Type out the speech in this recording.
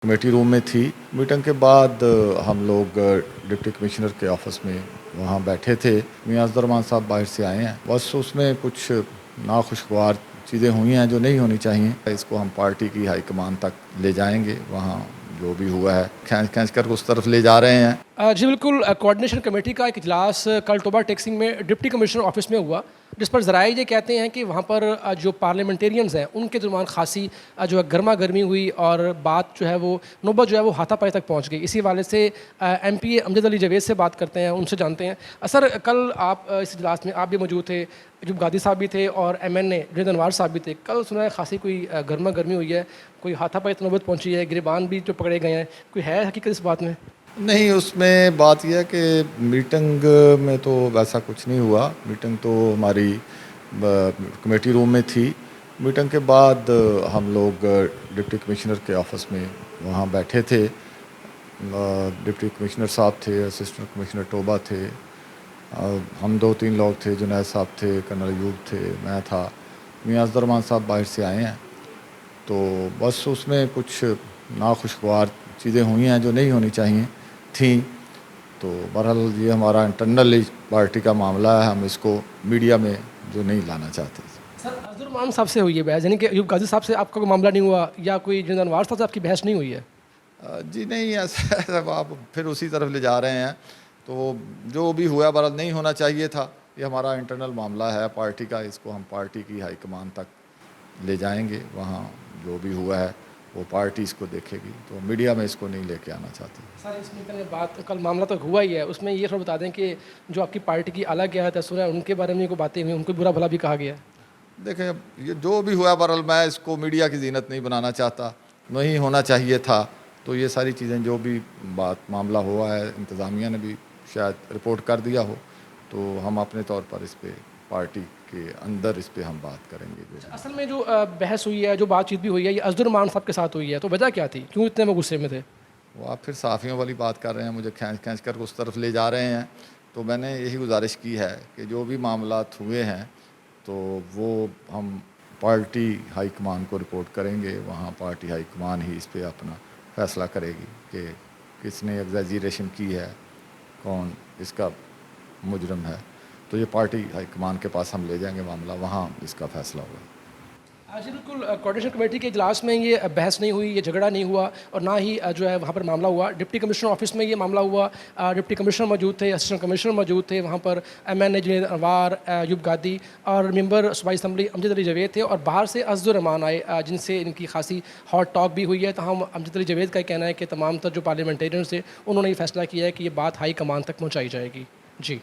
Committee room में थी। Meeting के बाद हम लोग डिप्टी कमिश्नर के ऑफिस में वहाँ बैठे थे। मियां अज़हर रहमान साहब बाहर से आए हैं, बस उसमें कुछ नाखुशगवार चीज़ें हुई हैं जो नहीं होनी चाहिए। इसको हम पार्टी की हाईकमान तक ले जाएंगे। वहाँ जो भी हुआ है खींच कर उस तरफ ले जा रहे हैं। जी बिल्कुल। कोऑर्डिनेशन कमेटी का एक इजलास कल टोबा टेक्सिंग में डिप्टी कमिश्नर ऑफिस में हुआ, जिस पर ज़राए ये कहते हैं कि वहाँ पर जो पार्लियामेंटेरियंस हैं उनके दरमियान खासी जो है गर्मा गर्मी हुई और बात जो है वो नौबत जो है वो हाथापाई तक पहुँच गई। इसी हवाले से MP अमजद अली जावेद से बात करते हैं, उनसे जानते हैं। सर, कल आप इस इजलास में आप भी मौजूद थे, अयूब गादी साहब भी थे और MNA जुनैद अनवार साहब भी थे। कल सुना है खासी कोई गर्मा गर्मी हुई है, कोई हाथापाई तक नौबत पहुँची है, गिरबान भी जो पकड़े गए हैं, कोई है हकीकत इस बात में? नहीं, उसमें बात यह है कि मीटिंग में तो वैसा कुछ नहीं हुआ। मीटिंग तो हमारी कमेटी रूम में थी। मीटिंग के बाद हम लोग डिप्टी कमिश्नर के ऑफिस में वहाँ बैठे थे। डिप्टी कमिश्नर साहब थे, असिस्टेंट कमिश्नर टोबा थे, हम 2-3 लोग थे, जुनैद साहब थे, कर्नल अयूब थे, मैं था। मियां अज़हर रहमान साहब बाहर से आए हैं, तो बस उसमें कुछ नाखुशगवार चीज़ें हुई हैं जो नहीं होनी चाहिए थी। तो बहरहाल ये हमारा इंटरनल पार्टी का मामला है, हम इसको मीडिया में जो नहीं लाना चाहते। सर, अज़हर रहमान साहब से हुई है बहस, यानी कि अयूब गाजी साहब से आपका कोई मामला नहीं हुआ या कोई जुनैद अनवार साहब से आपकी बहस नहीं हुई है? जी नहीं, ऐसा ऐसा आप फिर उसी तरफ ले जा रहे हैं। तो जो भी हुआ बहरहाल नहीं होना चाहिए था। ये हमारा इंटरनल मामला है पार्टी का, इसको हम पार्टी की हाईकमान तक ले जाएंगे। वहाँ जो भी हुआ है वो पार्टी इसको देखेगी, तो मीडिया में इसको नहीं लेके आना चाहती। सर, इसमें कल बात, कल मामला तो हुआ ही है, उसमें ये थोड़ा बता दें कि जो आपकी पार्टी की अलग क्या है सुना है, उनके बारे में कोई बातें हुई, उनको बुरा भला भी कहा गया है? देखें, ये जो भी हुआ बहरहाल मैं इसको मीडिया की जीनत नहीं बनाना चाहता, नहीं होना चाहिए था। तो ये सारी चीज़ें जो भी बात मामला हुआ है, इंतज़ामिया ने भी शायद रिपोर्ट कर दिया हो, तो हम अपने तौर पर इस पे पार्टी के अंदर इस पे हम बात करेंगे। असल में जो बहस हुई है, जो बातचीत भी हुई है, ये अज़हर रहमान साहब के साथ हुई है, तो वजह क्या थी, क्यों इतने में गुस्से में थे? वो आप फिर साफ़ियों वाली बात कर रहे हैं, मुझे खींच कर उस तरफ ले जा रहे हैं। तो मैंने यही गुजारिश की है कि जो भी मामलात हुए हैं तो वो हम पार्टी हाईकमान को रिपोर्ट करेंगे। वहाँ पार्टी हाईकमान ही इस पे अपना फ़ैसला करेगी कि किसने एग्जैजरेशन की है, कौन इसका मुजरम है। तो ये पार्टी हाईकमान के पास हम ले जाएंगे मामला, वहाँ इसका फ़ैसला होगा। जी बिल्कुल। कोऑर्डिनेशन कमेटी के इजलास में ये बहस नहीं हुई, ये झगड़ा नहीं हुआ और ना ही जो है वहाँ पर मामला हुआ। डिप्टी कमिश्नर ऑफिस में ये मामला हुआ। डिप्टी कमिश्नर मौजूद थे, असिस्टेंट कमिश्नर मौजूद थे, वहाँ पर MNA जुनैद अनवार, अयूब गादी और मेंबर सूबाई असम्बली अमजद अली जावेद थे और बाहर से अज़हर रहमान आए, जिनसे इनकी खासी हॉट टॉक भी हुई है। तो हम अमजद अली जावेद का कहना है कि तमाम तर जो पार्लियामेंटेरियंस थे उन्होंने ये फैसला किया है कि ये बात हाई कमान तक पहुँचाई जाएगी। जी।